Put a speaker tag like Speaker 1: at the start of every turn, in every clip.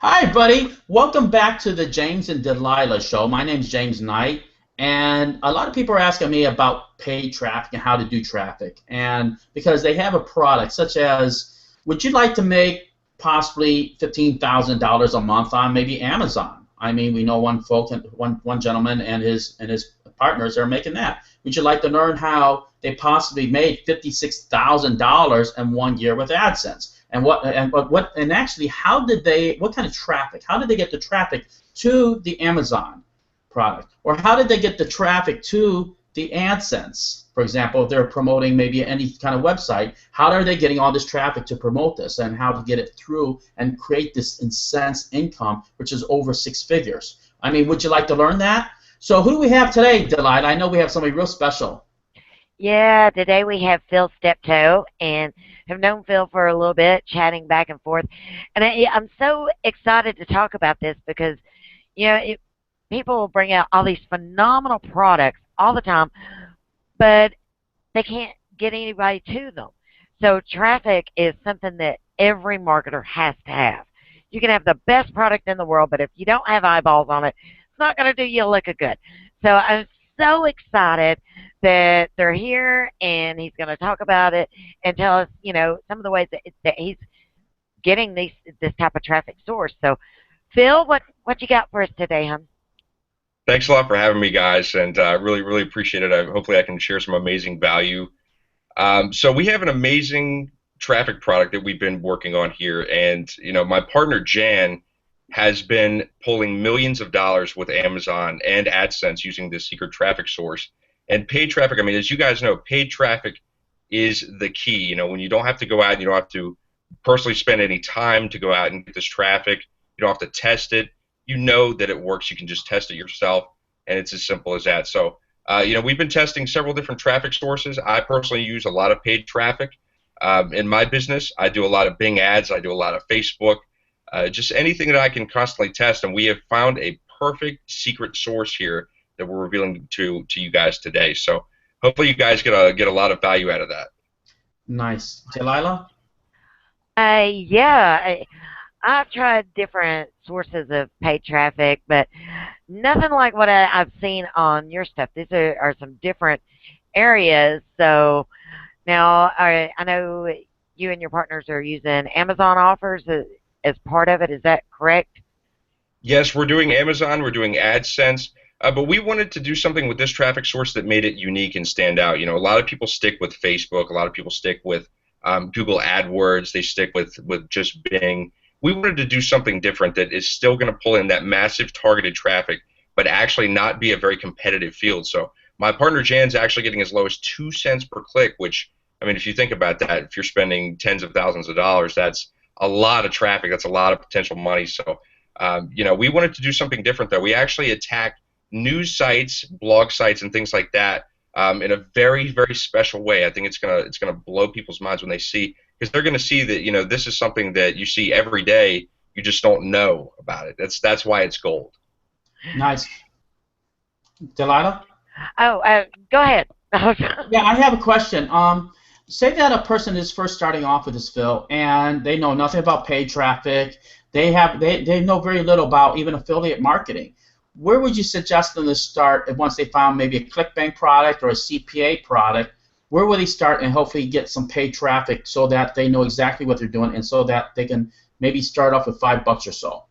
Speaker 1: Hi, buddy. Welcome back to the James and Delilah show. My name's James Knight, and a lot of people are asking me about paid traffic and how to do traffic. And because they have a product such as, would you like to make possibly $15,000 a month on maybe Amazon? I mean, we know one gentleman and his partners are making that. Would you like to learn how they possibly made $56,000 in 1 year with AdSense? And actually how did they what kind of traffic, how did they get the traffic to the Amazon product, or how did they get the traffic to the AdSense? For example, if they're promoting maybe any kind of website, how are they getting all this traffic to promote this, and how to get it through and create this incense income, which is over six figures? I mean, would you like to learn that? So who do we have today, Delight? I know we have somebody real special.
Speaker 2: Yeah, today we have Phil Steptoe and have known Phil for a little bit, chatting back and forth. And I'm so excited to talk about this because, people will bring out all these phenomenal products all the time, but they can't get anybody to them. So traffic is something that every marketer has to have. You can have the best product in the world, but if you don't have eyeballs on it, it's not going to do you a lick of good. So I'm so excited that they're here and he's going to talk about it and tell us, some of the ways that he's getting this type of traffic source. So, Phil, what you got for us today, hon?
Speaker 3: Thanks a lot for having me, guys, and really appreciate it. Hopefully, I can share some amazing value. So we have an amazing traffic product that we've been working on here, and my partner Jan has been pulling millions of dollars with Amazon and AdSense using this secret traffic source. And paid traffic, I mean, as you guys know, paid traffic is the key. When you don't have to go out and you don't have to personally spend any time to go out and get this traffic, you don't have to test it. You know that it works. You can just test it yourself, and it's as simple as that. So, we've been testing several different traffic sources. I personally use a lot of paid traffic. In my business, I do a lot of Bing ads. I do a lot of Facebook, just anything that I can constantly test. And we have found a perfect secret source here that we're revealing to you guys today. So hopefully you guys get a lot of value out of that.
Speaker 1: Nice. Delilah?
Speaker 2: Yeah, I've tried different sources of paid traffic, but nothing like what I've seen on your stuff. These are some different areas. So now I know you and your partners are using Amazon offers as part of it. Is that correct?
Speaker 3: Yes, we're doing Amazon, we're doing AdSense, but we wanted to do something with this traffic source that made it unique and stand out. A lot of people stick with Facebook, a lot of people stick with Google AdWords, they stick with just Bing. We wanted to do something different that is still going to pull in that massive targeted traffic, but actually not be a very competitive field. So my partner Jan's actually getting as low as 2 cents per click, which, I mean, if you think about that, if you're spending tens of thousands of dollars, that's a lot of traffic, that's a lot of potential money. So we wanted to do something different though. We actually attack news sites, blog sites, and things like that in a very special way. I think it's gonna blow people's minds when they see, because they're gonna see that this is something that you see every day. You just don't know about it. That's why it's gold.
Speaker 1: Nice. Delilah?
Speaker 2: Oh, go ahead.
Speaker 1: Yeah, I have a question. Say that a person is first starting off with this, Phil, and they know nothing about paid traffic. They know very little about even affiliate marketing. Where would you suggest them to start once they found maybe a ClickBank product or a CPA product? Where would they start and hopefully get some paid traffic so that they know exactly what they're doing and so that they can maybe start off with $5 or so?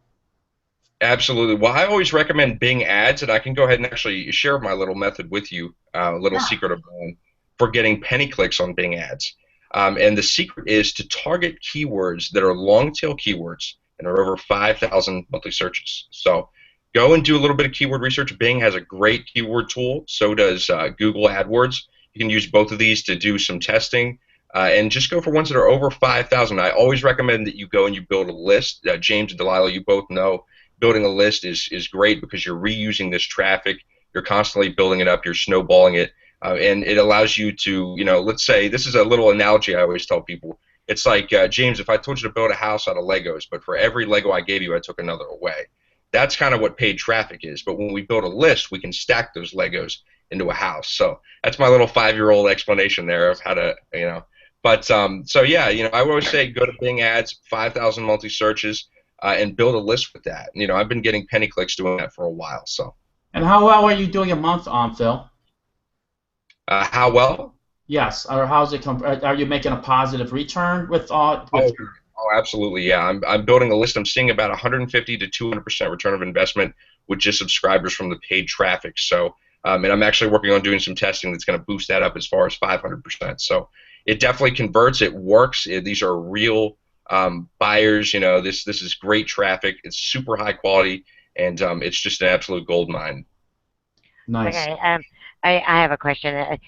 Speaker 3: Absolutely. Well, I always recommend Bing ads, and I can go ahead and actually share my little method with you, a little
Speaker 1: Yeah.
Speaker 3: secret of mine for getting penny clicks on Bing ads. And the secret is to target keywords that are long tail keywords and are over 5,000 monthly searches. So go and do a little bit of keyword research. Bing has a great keyword tool. So does Google AdWords. You can use both of these to do some testing. And just go for ones that are over 5,000. I always recommend that you go and you build a list. James and Delilah, you both know building a list is great because you're reusing this traffic. You're constantly building it up. You're snowballing it. And it allows you to, let's say, this is a little analogy I always tell people. It's like, James, if I told you to build a house out of Legos, but for every Lego I gave you, I took another away. That's kind of what paid traffic is. But when we build a list, we can stack those Legos into a house. So that's my little 5-year-old explanation there of how to. But so yeah, I always say go to Bing ads, 5,000 multi searches. and build a list with that. You know, I've been getting penny clicks doing that for a while. So,
Speaker 1: And how well are you doing a month on, Phil?
Speaker 3: how well?
Speaker 1: Yes, or how's it are you making a positive return with
Speaker 3: Oh,
Speaker 1: your
Speaker 3: oh, absolutely. Yeah, I'm building a list. I'm seeing about 150 to 200% return of investment with just subscribers from the paid traffic. So, and I'm actually working on doing some testing that's going to boost that up as far as 500%. So, it definitely converts. It works. These are real buyers. You know, this is great traffic. It's super high quality, and it's just an absolute gold mine.
Speaker 1: nice?
Speaker 2: Okay. I have a question.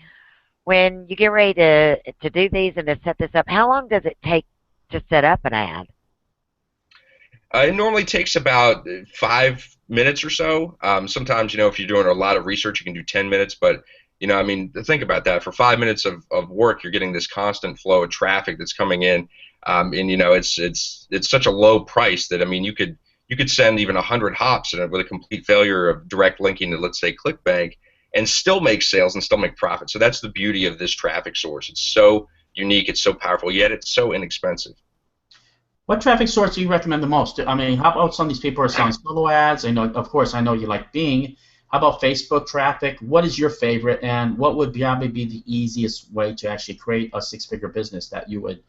Speaker 2: When you get ready to do these and to set this up, how long does it take to set up an ad?
Speaker 3: It normally takes about 5 minutes or so. Sometimes, you know, if you're doing a lot of research, you can do 10 minutes. But, you know, I mean, think about that. For 5 minutes of work, you're getting this constant flow of traffic that's coming in. And, you know, it's such a low price that, I mean, you could send even 100 hops with a complete failure of direct linking to, let's say, ClickBank and still make sales and still make profit. So that's the beauty of this traffic source. It's so unique. It's so powerful, yet it's so inexpensive.
Speaker 1: What traffic source do you recommend the most? I mean, how about some of these people are selling solo ads? I know, of course, I know you like Bing. How about Facebook traffic? What is your favorite, and what would probably be the easiest way to actually create a six-figure business that you would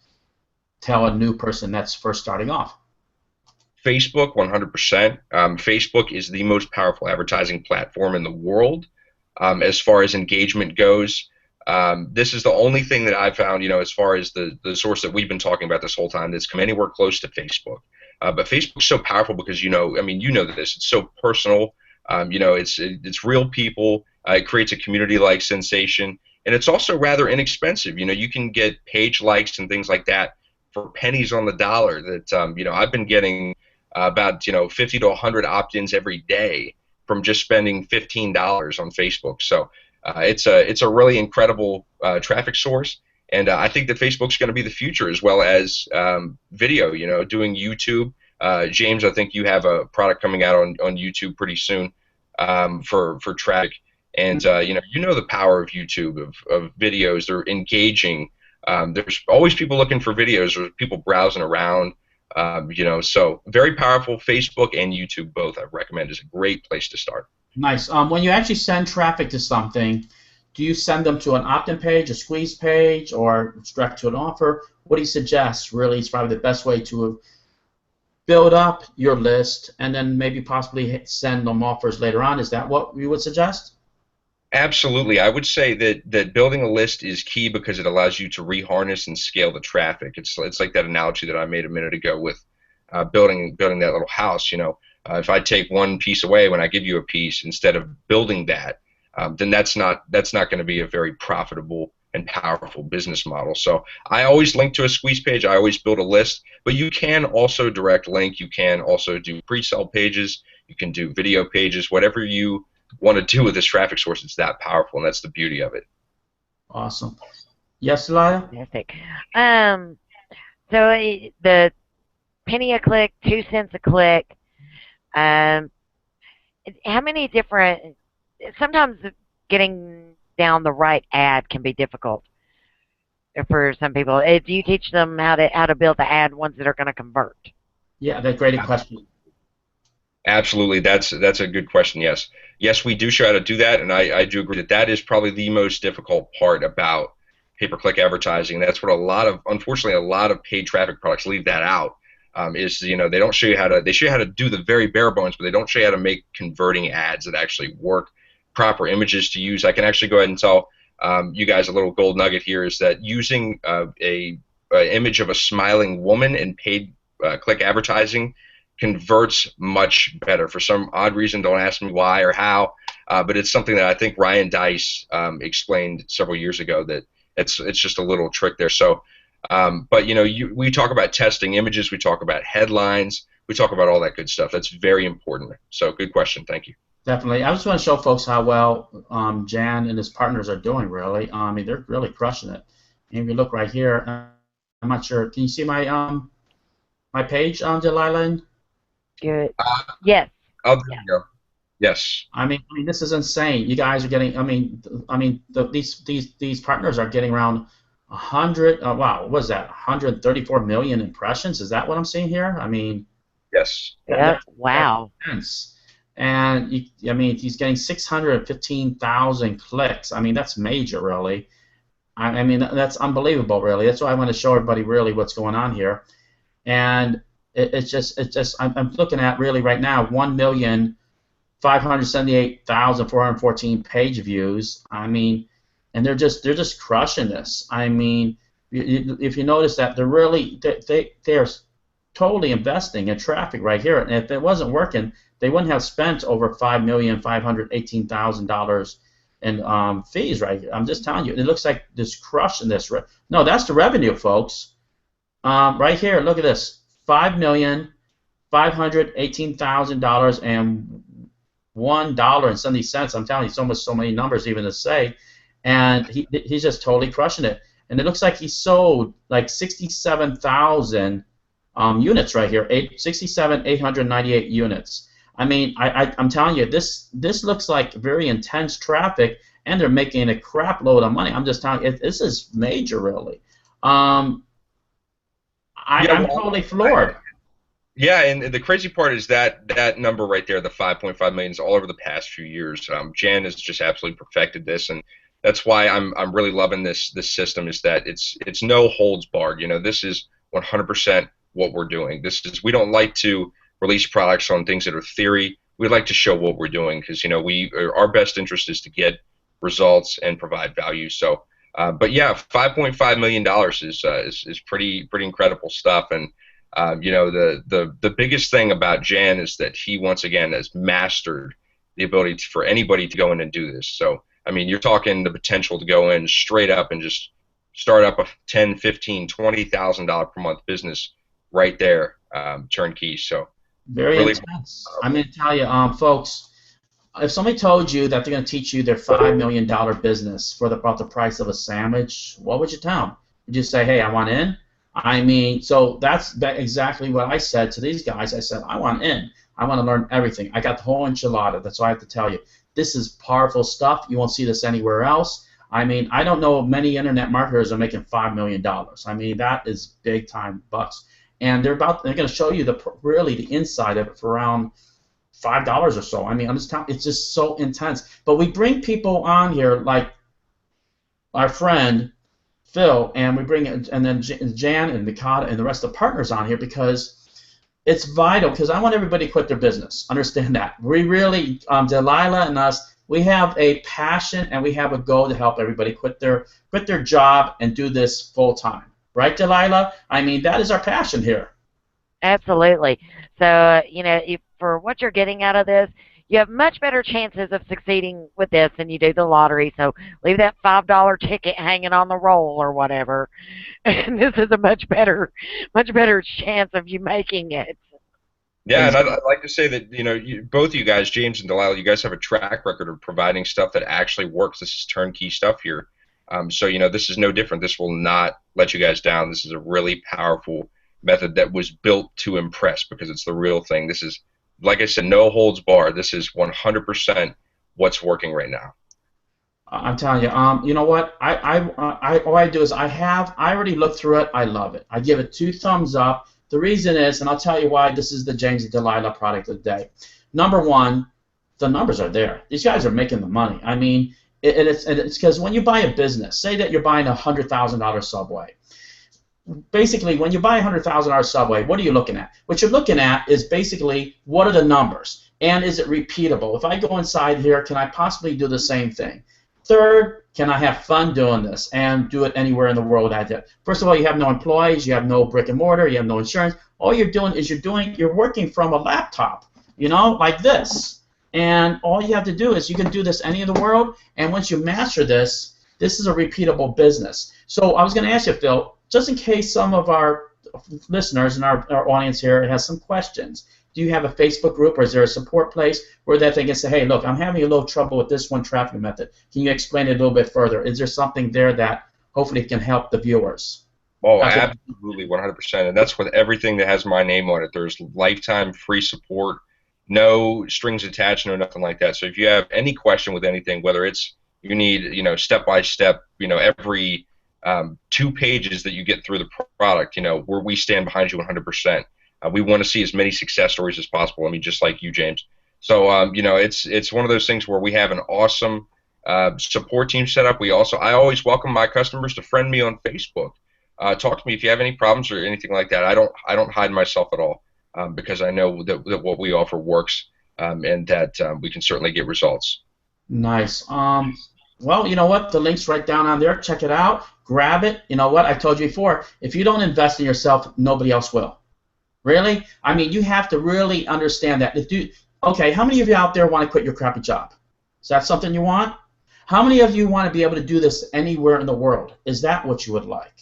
Speaker 1: tell a new person that's first starting off?
Speaker 3: Facebook, 100%. Facebook is the most powerful advertising platform in the world as far as engagement goes. This is the only thing that I've found, you know, as far as the source that we've been talking about this whole time that's come anywhere close to Facebook. But Facebook's so powerful because, you know, I mean, you know this. It's so personal. You know, it's real people. It creates a community-like sensation, and it's also rather inexpensive. You know, you can get page likes and things like that for pennies on the dollar. That you know, I've been getting about 50 to 100 opt-ins every day from just spending $15 on Facebook. So it's a really incredible traffic source, and I think that Facebook's going to be the future as well as video. You know, doing YouTube. James, I think you have a product coming out on YouTube pretty soon for traffic, and you know the power of YouTube of videos. They're engaging. There's always people looking for videos. There's people browsing around. You know, so very powerful. Facebook and YouTube both I recommend is a great place to start.
Speaker 1: Nice. When you actually send traffic to something, do you send them to an opt-in page, a squeeze page, or direct to an offer? What do you suggest really is probably the best way to build up your list and then maybe possibly send them offers later on? Is that what you would suggest?
Speaker 3: Absolutely. I would say that building a list is key because it allows you to reharness and scale the traffic. It's like that analogy that I made a minute ago with building that little house. You know, if I take one piece away when I give you a piece instead of building that, then that's not going to be a very profitable and powerful business model. So I always link to a squeeze page. I always build a list, but you can also direct link. You can also do pre-sell pages. You can do video pages. Whatever you want to do with this traffic source, it's that powerful, and that's the beauty of it.
Speaker 1: Awesome. Yes, Elia?
Speaker 2: Fantastic. So the penny a click, 2 cents a click. Um, how many different? Sometimes getting down the right ad can be difficult for some people. Do you teach them how to build the ad ones that are going to convert?
Speaker 1: Yeah, that's a great question.
Speaker 3: Absolutely, that's a good question. Yes, we do show how to do that, and I do agree that that is probably the most difficult part about pay-per-click advertising. That's what unfortunately, a lot of paid traffic products leave that out. Is they don't show you they show you how to do the very bare bones, but they don't show you how to make converting ads that actually work, proper images to use. I can actually go ahead and tell you guys a little gold nugget here is that using a image of a smiling woman in paid click advertising converts much better. For some odd reason, don't ask me why or how, but it's something that I think Ryan Dice explained several years ago that it's just a little trick there. So, but we talk about testing images, we talk about headlines, we talk about all that good stuff. That's very important. So, good question. Thank you.
Speaker 1: Definitely. I just want to show folks how well Jan and his partners are doing, really. I mean, they're really crushing it. And if you look right here, I'm not sure. Can you see my my page, Delilah?
Speaker 2: Good. Yes.
Speaker 3: Oh, there you go. Yes.
Speaker 1: I mean, this is insane. You guys are getting. These partners are getting around 100. Wow, what was that? 134 million impressions. Is that what I'm seeing here? I mean,
Speaker 3: Yes.
Speaker 2: Yeah.
Speaker 1: That's
Speaker 2: Wow.
Speaker 1: intense. And I mean, he's getting 615,000 clicks. I mean, that's major, really. I mean, that's unbelievable, really. That's why I want to show everybody really what's going on here. And it's just, I'm looking at really right now 1,578,414 page views. I mean, and they're just crushing this. I mean, if you notice that they're totally investing in traffic right here. And if it wasn't working, they wouldn't have spent over $5,518,000 in fees right here. I'm just telling you, it looks like this crushing this. No, that's the revenue, folks. Right here, look at this: $5,518,000 and $1.70. I'm telling you, so many numbers even to say, and he's just totally crushing it. And it looks like he sold like 67,000 units right here, 898 units. I mean, I'm telling you, this looks like very intense traffic, and they're making a crap load of money. I'm just telling you, this is major, really. Um, I'm totally floored.
Speaker 3: Yeah, and the crazy part is that that number right there, the 5.5 million, is all over the past few years. Jan has just absolutely perfected this, and that's why I'm really loving this system. Is that it's no holds barred. You know, this is 100% what we're doing. This is we don't like to release products on things that are theory. We like to show what we're doing because you know our best interest is to get results and provide value. So, but yeah, $5.5 million is pretty incredible stuff, and you know, the biggest thing about Jan is that he once again has mastered the ability for anybody to go in and do this. So, I mean, you're talking the potential to go in straight up and just start up a 10, 15, $20,000 per month business right there, turnkey. So,
Speaker 1: Very
Speaker 3: really,
Speaker 1: intense. I'm going to tell you, folks, if somebody told you that they're going to teach you their $5 million business for about the price of a sandwich, what would you tell them? Would you say, hey, I want in? I mean, so that's exactly what I said to these guys. I said, I want in. I want to learn everything. I got the whole enchilada. That's all I have to tell you. This is powerful stuff. You won't see this anywhere else. I mean, I don't know many internet marketers are making $5 million. I mean, that is big time bucks. And they're going to show you really the inside of it for around $5 or so. I mean, I'm just telling, it's just so intense. But we bring people on here like our friend Phil, and we bring and then Jan and Mikata and the rest of the partners on here because it's vital. Because I want everybody to quit their business. Understand that we really, Delilah and us, we have a passion and we have a goal to help everybody quit their job and do this full time. Right, Delilah? I mean, that is our passion here.
Speaker 2: Absolutely. So, you know, for what you're getting out of this, you have much better chances of succeeding with this than you do the lottery. So leave that $5 ticket hanging on the roll or whatever. And this is a much better chance of you making it.
Speaker 3: yeah. And I'd like to say that you know, both you guys, James and Delilah, you guys have a track record of providing stuff that actually works. This is turnkey stuff here. So you know, this is no different. This will not let you guys down. This is a really powerful method that was built to impress because it's the real thing. This is, like I said, no holds barred. This is 100% what's working right now.
Speaker 1: I'm telling you, you know what? All I do is I already looked through it. I love it. I give it 2 thumbs up. The reason is, and I'll tell you why this is the James and Delilah product of the day. Number one, the numbers are there. These guys are making the money. I mean, it's because when you buy a business, say that you're buying a $100,000 Subway. Basically, when you buy a $100,000 Subway, what are you looking at? What you're looking at is basically what are the numbers and is it repeatable? If I go inside here, can I possibly do the same thing? Third, can I have fun doing this and do it anywhere in the world I do? First of all, you have no employees, you have no brick and mortar, you have no insurance. All you're doing is you're working from a laptop, you know, like this. And all you have to do is you can do this any in the world, and once you master this, this is a repeatable business. So I was going to ask you, Phil, just in case some of our listeners and our audience here has some questions, do you have a Facebook group or is there a support place where that they can say, hey, look, I'm having a little trouble with this one traffic method. Can you explain it a little bit further? Is there something there that hopefully can help the viewers?
Speaker 3: Oh, absolutely, 100%. And that's with everything that has my name on it. There's lifetime free support, no strings attached, no nothing like that. So if you have any question with anything, whether it's you need, you know, step by step, you know, every 2 pages that you get through the product, you know, where we stand behind you 100%. We want to see as many success stories as possible. I mean, just like you, James. So, it's one of those things where we have an awesome support team set up. I always welcome my customers to friend me on Facebook. Talk to me if you have any problems or anything like that. I don't hide myself at all, because I know that what we offer works, and that we can certainly get results.
Speaker 1: Nice. Well, you know what? The link's right down on there. Check it out. Grab it. You know what? I told you before, if you don't invest in yourself, nobody else will. Really? I mean, you have to really understand that. Okay, how many of you out there want to quit your crappy job? Is that something you want? How many of you want to be able to do this anywhere in the world? Is that what you would like?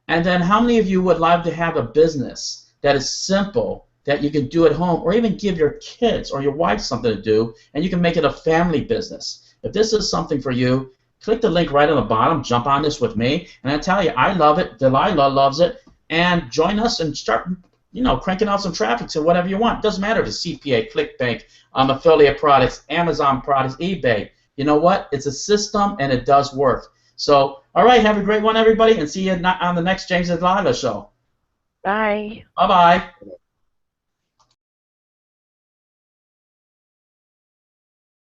Speaker 1: And then how many of you would love to have a business that is simple, that you can do at home, or even give your kids or your wife something to do, and you can make it a family business? If this is something for you, click the link right on the bottom, jump on this with me, and I tell you, I love it, Delilah loves it, and join us and start cranking out some traffic to whatever you want. It doesn't matter if it's CPA, ClickBank, affiliate products, Amazon products, eBay. You know what? It's a system, and it does work. So, all right, have a great one, everybody, and see you on the next James and Delilah show.
Speaker 2: Bye.
Speaker 1: Bye-bye.